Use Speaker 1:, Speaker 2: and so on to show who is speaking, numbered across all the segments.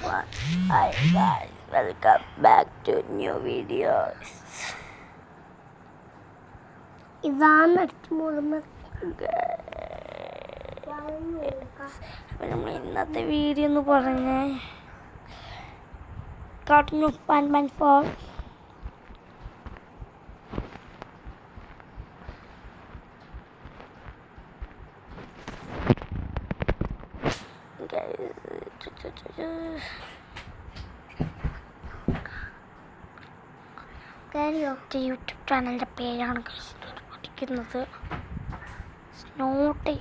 Speaker 1: everyone. Hi guys, welcome back to new videos.
Speaker 2: ഇതാണ്
Speaker 1: നമ്മൾ ഇന്നത്തെ വീഡിയോ എന്ന് പറഞ്ഞേ കാർട്ടൂൺ ഓഫ് പാൻ 4 യൂട്യൂബ് ചാനലിൻ്റെ പേരാണ് പഠിക്കുന്നത് സ്നോട്ട്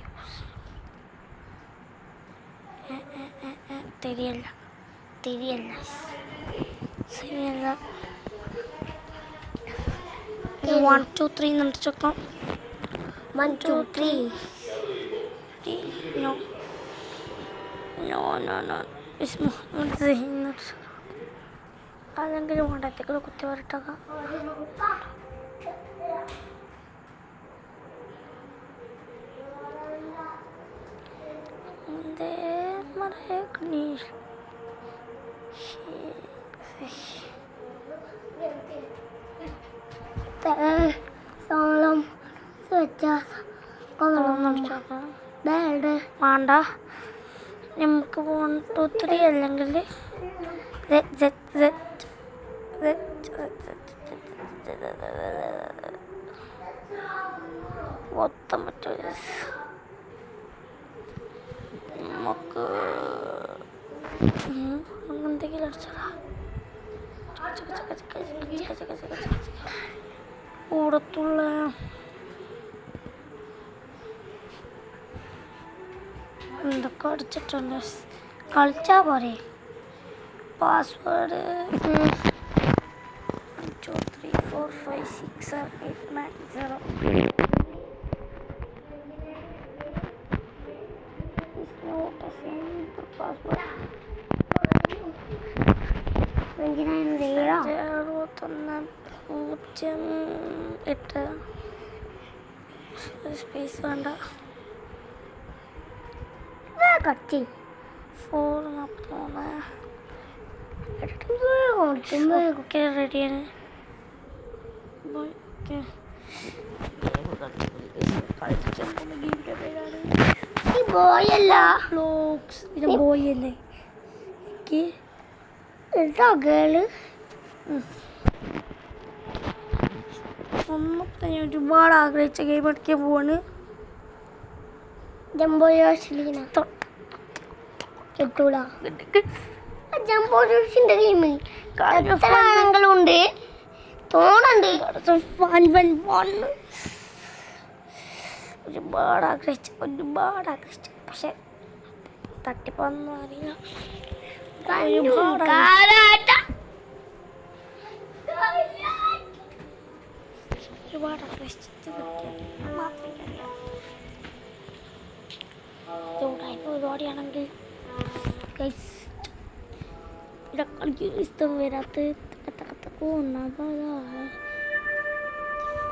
Speaker 1: തിരിയല്ല ശരിയല്ല 1 2 3 നമുക്ക് ചോക്കാം
Speaker 2: 1 2 3
Speaker 1: no അതെങ്കിലും കൊണ്ടത്തേക്കുള്ള കുത്തി വരട്ടക
Speaker 2: സോളം
Speaker 1: വേണ്ട നമുക്ക് 1 2 3 അല്ലെങ്കിൽ മൊത്തം പറ്റൂല നമുക്ക് എന്തെങ്കിലും അടിച്ചടാ കൂടത്തുള്ള എന്തൊക്കെ അടിച്ചിട്ടുണ്ട് കളിച്ചാൽ പോരെ പാസ്വേഡ് 1 2 3 4 5 6 7 8 9 0 8 സ്പേസ് വേണ്ട
Speaker 2: കട്ടി
Speaker 1: 4 ഓക്കെ റെഡിയാണ്
Speaker 2: ബോയല്ല
Speaker 1: വ്ലോഗ്സ് ഇത് ബോയ് അല്ലേ
Speaker 2: എന്താ ഗേള്
Speaker 1: ഒന്നും ഞാൻ ഒരുപാട് ആഗ്രഹിച്ച ഗെയിം പഠിക്കാൻ പോവാണ്
Speaker 2: ജംബോയോഷിലീന കിട്ടൂല ജംബോയോഷിന്റെ ഗെയിം എത്ര ആണെങ്കിലും ഉണ്ട് തോന്നുന്നുണ്ട്
Speaker 1: ഒരുപാട് ആഗ്രഹിച്ചു പക്ഷെ തട്ടിപ്പൊന്നും അറിയില്ല ഒരുപാട് ആഗ്രഹിച്ചിട്ട് പരിപാടിയാണെങ്കിൽ ഇഷ്ടം വരാത്ത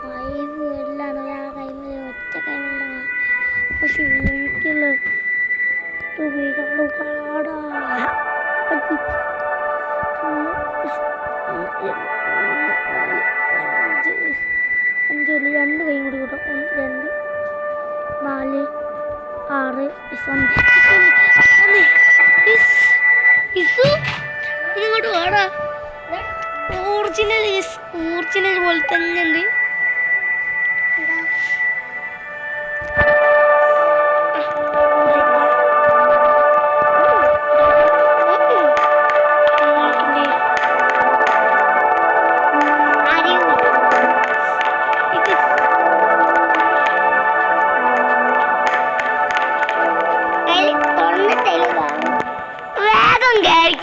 Speaker 1: ഫൈവ് എല്ലാം ആ കൈമ ഒറ്റ കൈമല്ല പക്ഷെ വീട്ടില് പാടാ 5 2 കൈ കൂടി കൂട്ടും 1 2 4 6 ഇങ്ങോട്ട് പാടാ ഒറിജിനൽ പോലെ തന്നെ ഉണ്ട്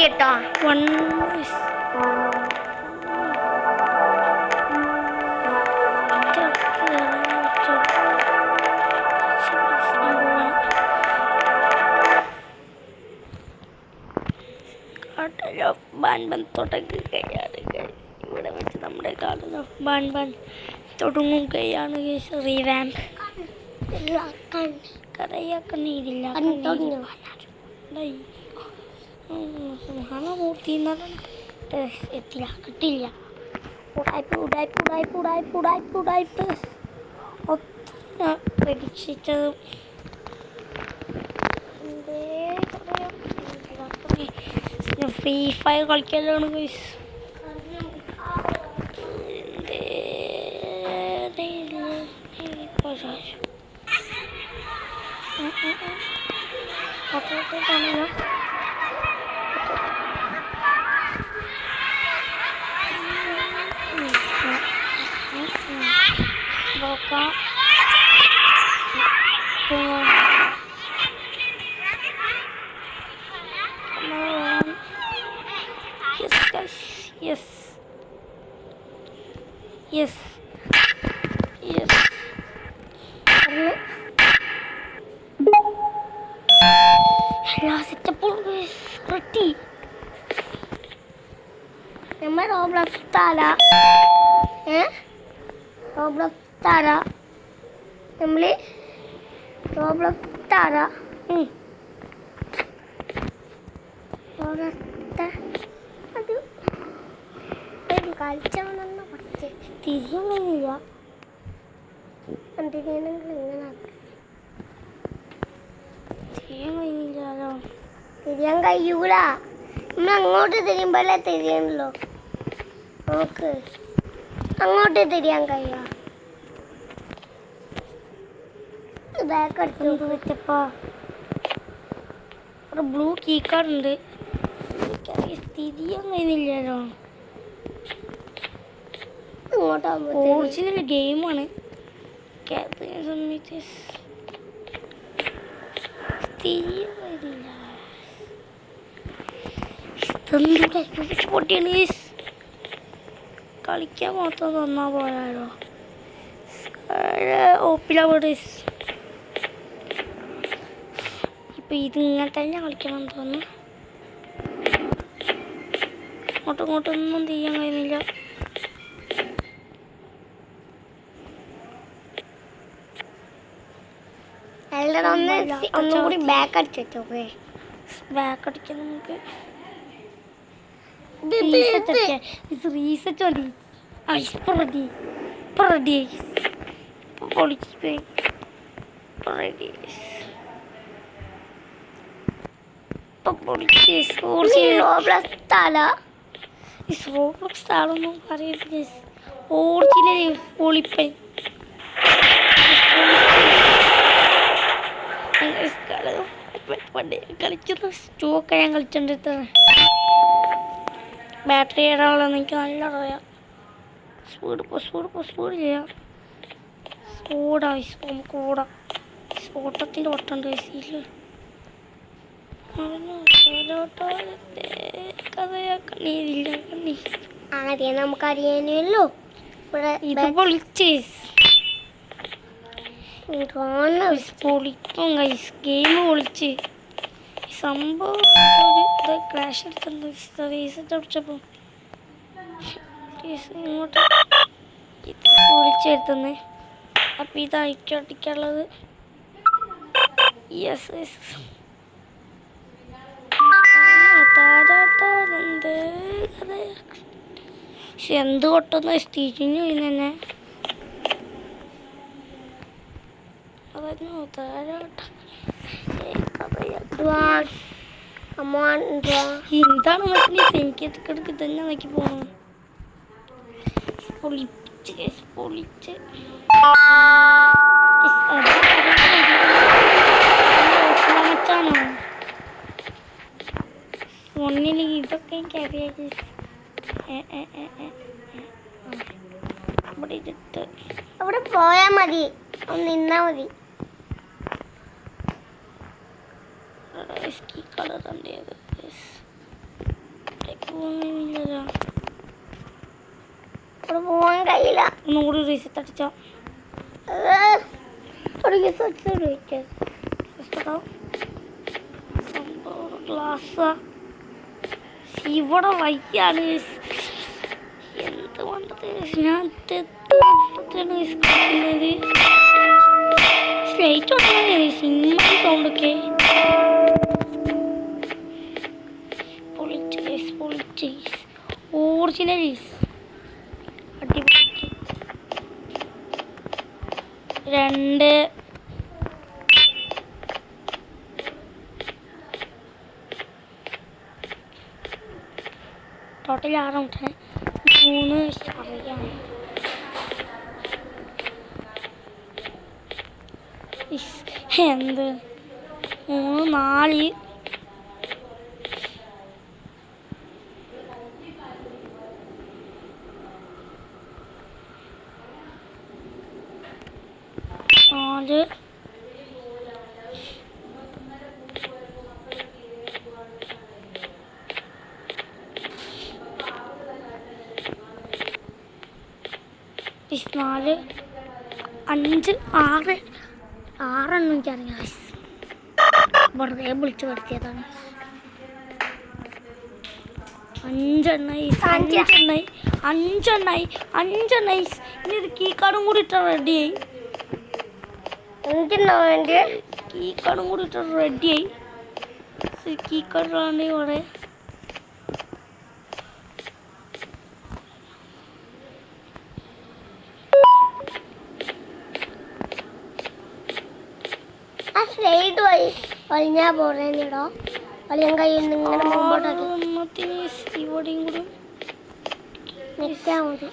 Speaker 2: കേട്ടോ
Speaker 1: തുടങ്ങുകയാണ് ഇവിടെ വെച്ച് നമ്മുടെ കാർട്ടൂൺ ഓഫ് ബാൻ തുടങ്ങുകയാണ് റീവാമ്പ് കഥയാക്കണില്ല സിംഹാനമൂർത്തി എന്നാണ്.
Speaker 2: എത്തില്ല, കിട്ടില്ല.
Speaker 1: ഞാൻ പ്രതീക്ഷിച്ചതും ഞാൻ ഫ്രീ ഫയർ കളിക്കലാണ് ഗൈസ്. Yes. എല്ലാ സെറ്റപ്പും റെഡി.
Speaker 2: നമ്മൾ റോബ്ലോക്സ് താര നമ്മൾ റോബ്ലോക്സ് താര അത് കളിച്ചാണെന്ന് പഠിച്ച്
Speaker 1: തിരിയൊന്നുമില്ല.
Speaker 2: എന്തിനാണെങ്കിൽ ഇങ്ങനെ
Speaker 1: ചെയ്യാൻ കഴിഞ്ഞില്ലല്ലോ.
Speaker 2: തിരിയാൻ കഴിയൂല. നമ്മൾ അങ്ങോട്ട് തിരിയുമ്പോഴേ തിരിയണല്ലോ. നോക്ക്, അങ്ങോട്ട് തിരിയാൻ കഴിയുക. ബാക്ക് അടിച്ചു
Speaker 1: എന്ത് വെച്ചപ്പാ ഒരു ബ്ലൂ കീ കാർഡ് ഉണ്ട്. തിരിയാൻ കഴിഞ്ഞില്ലല്ലോ.
Speaker 2: ഇങ്ങോട്ടാകുമ്പോൾ
Speaker 1: ഒറിജിനൽ ഗെയിമാണ്. കളിക്കാൻ മാത്രം തന്നാ പോരാലോ. ഓപ്പിലവിടെ ഇപ്പൊ ഇത് ഇങ്ങനെ തന്നെ കളിക്കണം തോന്നുന്നു. അങ്ങോട്ടൊന്നും ചെയ്യാൻ കഴിയുന്നില്ല.
Speaker 2: ഒന്നും കൂടി ബാക്ക് അടിച്ചോക്കെ.
Speaker 1: ബാക്ക് അടിക്കാൻ നമുക്ക് സ്ഥലമൊന്നും പറയരുത്. ഒറിജിനൽ പൊളിപ്പൻ കളിച്ചത് സ്റ്റോക്ക് ഞാൻ കളിച്ചോണ്ടിരുന്നത്. ബാറ്ററി ഏടാളെന്ന് എനിക്ക് നല്ല അറിയാം. സ്പീഡ് ചെയ്യാം. നമുക്ക് ഓടാം. ഓട്ടത്തിൻ്റെ ഓട്ടമുണ്ട് കയ്യിൽ.
Speaker 2: ആദ്യം നമുക്കറിയാനല്ലോ.
Speaker 1: ഇത് പൊളിച്ച് പൊളിക്കും ഗൈസ്. ഗെയിം പൊളിച്ച് സംഭവം ഒരു ക്രാഷ് എടുത്തുണ്ട്. റീസെറ്റ് അടിച്ചപ്പോൾ ഇങ്ങോട്ട് ഇത് പൊളിച്ചെടുത്തുന്നത്. അപ്പം ഇത് അടിക്കാനുള്ളത് യെസ് പക്ഷെ എന്ത് കൊട്ടൊന്ന് തിരിഞ്ഞു പോയി തന്നെ. എന്താണ് എനിക്ക് ഇടയ്ക്കിടയ്ക്ക് തന്നെ നോക്കി പോകണം. പൊളിച്ച് മച്ചാനോ ഒന്നിൽ ഇതൊക്കെ എനിക്കറിയാം. ഇവിടെ ഇതിട്ട്
Speaker 2: അവിടെ പോയാൽ മതി, ഒന്ന് നിന്നാ മതി.
Speaker 1: കളർ ഉണ്ട്.
Speaker 2: അവിടെ പോകാൻ കഴിയില്ല.
Speaker 1: ഒന്നുകൂടി റീസെറ്റ് അടിച്ചോ. ഗ്ലാസ് ഇവിടെ വയ്യാണ്. എന്ത് വേണ്ടത് ഞാൻ സ്ലൈറ്റ് ഉണ്ടെങ്കിൽ സിനിമ സൗണ്ടൊക്കെ പൊളിച്ച് ഒറിജിനൽ അടിപൊളി. 2 ടോട്ടൽ 6 മുട്ടാണ്. 3 അറിയാം. എന്ത് 3 4 4 4 5 6 6 എനിക്കറിയാം. വെറുതെ വിളിച്ച് വരുത്തിയതാണ്. 5 ഇനി ഒരു കീ കാർഡും കൂടി ഇട്ടാൽ റെഡിയായി. കീ കാർഡും കൂടി ഇട്ടാൽ റെഡിയായി. കീ കാർഡിലാണ്ട് ഇവിടെ
Speaker 2: സ്ലൈഡ് വലിഞ്ഞാ പോറേന്നിടോ. വലിയാൻ കയ്യിൽ നിന്ന് ഇങ്ങനെ മുമ്പോട്ടാക്കി
Speaker 1: ഇവിടെയും കൂടി
Speaker 2: നിൽക്കാൻ മതി.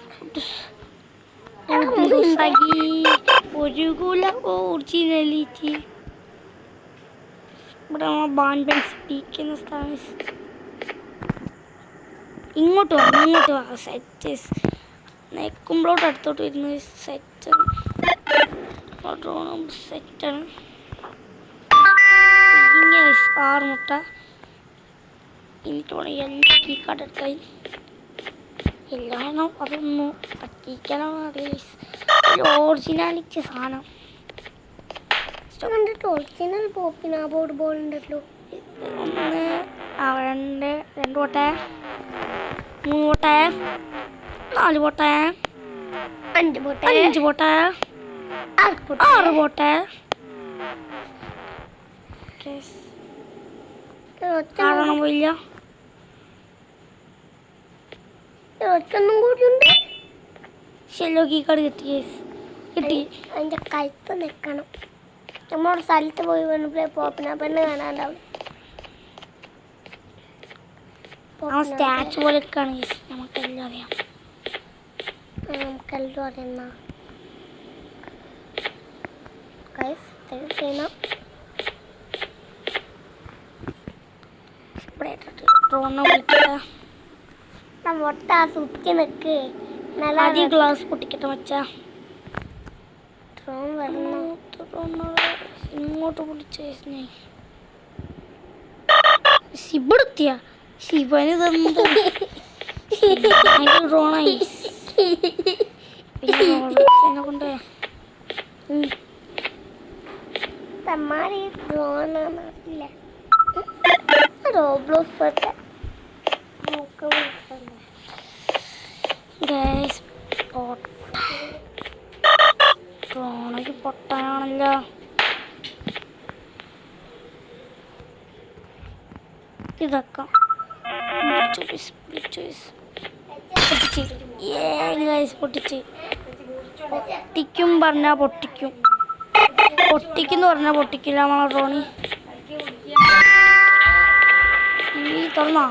Speaker 1: ഒഴുകൂല ഒറിജിനലിറ്റി. ഇവിടെ ബാൻഡ് സ്പീക്കുന്ന സ്ഥലം. ഇങ്ങോട്ട് വാ സെറ്റ്. നെക്കുമ്പോട്ട് അടുത്തോട്ട് വരുന്ന സെറ്റ് സെറ്റാണ്. 6 മുട്ട. എനിക്ക് വേണം എല്ലാ കീ കാർഡ് എടുത്തായി. എല്ലാം അതൊന്നും പറ്റിക്കാനാണ് അറിയില്ല. ഒറിജിനാലിറ്റി സാധനം
Speaker 2: കണ്ടിട്ട് ഒറിജിനൽ പോപ്പിനാ ബോർഡ് ബോൾ ഉണ്ടല്ലോ.
Speaker 1: 1 2 പോട്ടെ, 3 പോട്ടെ, 4 പോട്ടെ,
Speaker 2: 5 പോട്ടെ,
Speaker 1: 5 പോട്ടെ, 6 പോട്ടെ. 6 പോയില്ല.
Speaker 2: ഒറ്റൊന്നും കൂടി ഉണ്ട്.
Speaker 1: ശരിയോ കീ കാർഡ് കിട്ടി.
Speaker 2: അതിന്റെ കഴുത്ത് നിൽക്കണം. നമ്മളൊരു സ്ഥലത്ത് പോയി വന്നപ്പോഴേ പോപ്പിനാ പെണ്ണ് കാണാണ്ടാവും.
Speaker 1: സ്റ്റാച്ചു പോലെ നമുക്കെല്ലാം അറിയാം.
Speaker 2: നമുക്കെല്ലാം അറിയുന്ന ചെയ്യണം. മൊട്ട സുറ്റി നിൽക്ക്. നല്ല
Speaker 1: ഗ്ലാസ് പൊട്ടിക്കട്ടെ മച്ചാ.
Speaker 2: ഡ്രോൺ വരണം.
Speaker 1: ഇങ്ങോട്ട് പൊളിച്ചേ ശിവടുത്തിയ ശിവന് തന്നത് ഡ്രോണായി. പിന്നെ കൊണ്ട്
Speaker 2: തമ്മാരി ഡ്രോണാന്നറിയില്ല. റോബ്ലോസ്
Speaker 1: ഡ്രോണയ്ക്ക് പൊട്ടാനാണല്ലോ. ഇതൊക്കെ പൊട്ടിക്കും പറഞ്ഞാൽ പൊട്ടിക്കും. പൊട്ടിക്കുന്നു പറഞ്ഞാൽ പൊട്ടിക്കില്ല നമ്മളെ ഡ്രോണി. ഈ തുറന്നോ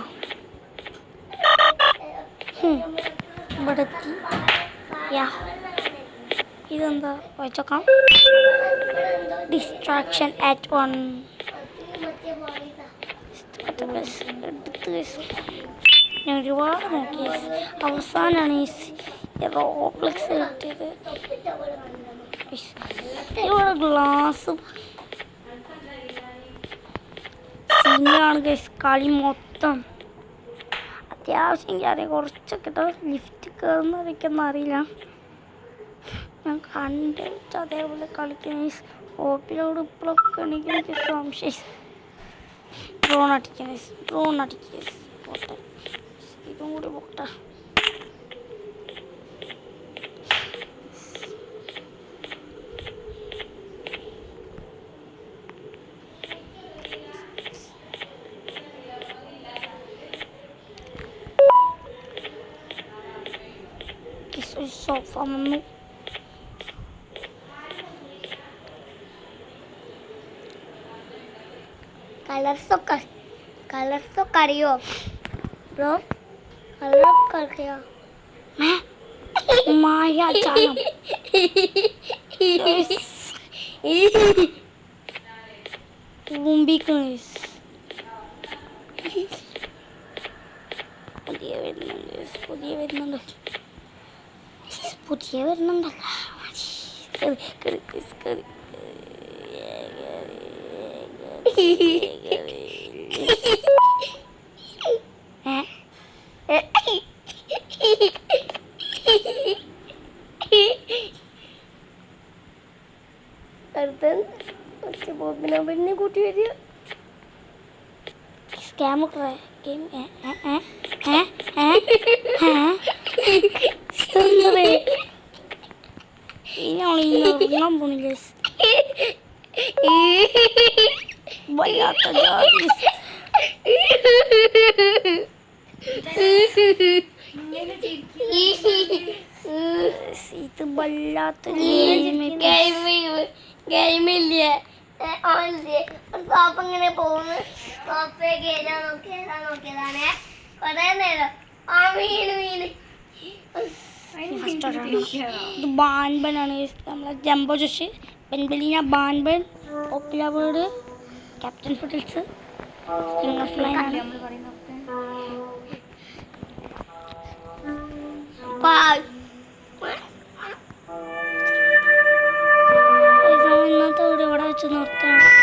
Speaker 1: ഇവിടെ എത്തി. ഇതെന്താ വായിച്ചോക്കാം. Distraction at 1. ഞാൻ ഒരുപാട് നോക്കി. അവസാനമാണ് ഈ റോപ്ലെക്സ് കിട്ടിയത്. ഇവിടെ ഗ്ലാസും സീനാണ് ഗൈസ്. കളി മൊത്തം അത്യാവശ്യം എനിക്കറിയാം. കുറച്ചൊക്കെ കേട്ടോ ലിഫ്റ്റ് കയറുന്നതൊക്കെയൊന്നും അറിയില്ല. ഞാൻ കണ്ടിട്ട് അതേപോലെ കളിക്കുന്ന ഓപ്പിലോട് ഇപ്പോഴൊക്കെ ഉണ്ടെങ്കിൽ എനിക്ക് സംശയം. ഡ്രോൺ അടിക്കുക പോട്ടെ. ഇതും കൂടി പോട്ടെ. സോഫ വന്നു.
Speaker 2: കളർസൊക്കെ അറിയോ ബ്രോ? കളറൊക്കെ അറിയോ?
Speaker 1: മായ ചാനം. പുതിയ വരുന്നുണ്ട്.
Speaker 2: ബോബിനെ കൂട്ടി വരിക.
Speaker 1: സ്കാമൊക്കെ ഇറങ്ങാൻ പോണില്ല. വല്ലാത്ത ജാതി. ഇത് വല്ലാത്ത
Speaker 2: ഗെയിമില്ലേ സോപ്പ് ഇങ്ങനെ പോകുന്നു. സോപ്പ് കയറാൻ നോക്കിയതാണേ കൊറേ നേരം. ആ മീന്
Speaker 1: ഇത് ബാൻബനാണ്. നമ്മളെ Jumbo Josh, Banbaleena, Banban, popular word, captain ഫുഡിൽസ്, ഇന്നത്തെ വീഡിയോ ഇവിടെ വെച്ച് നിർത്തണം.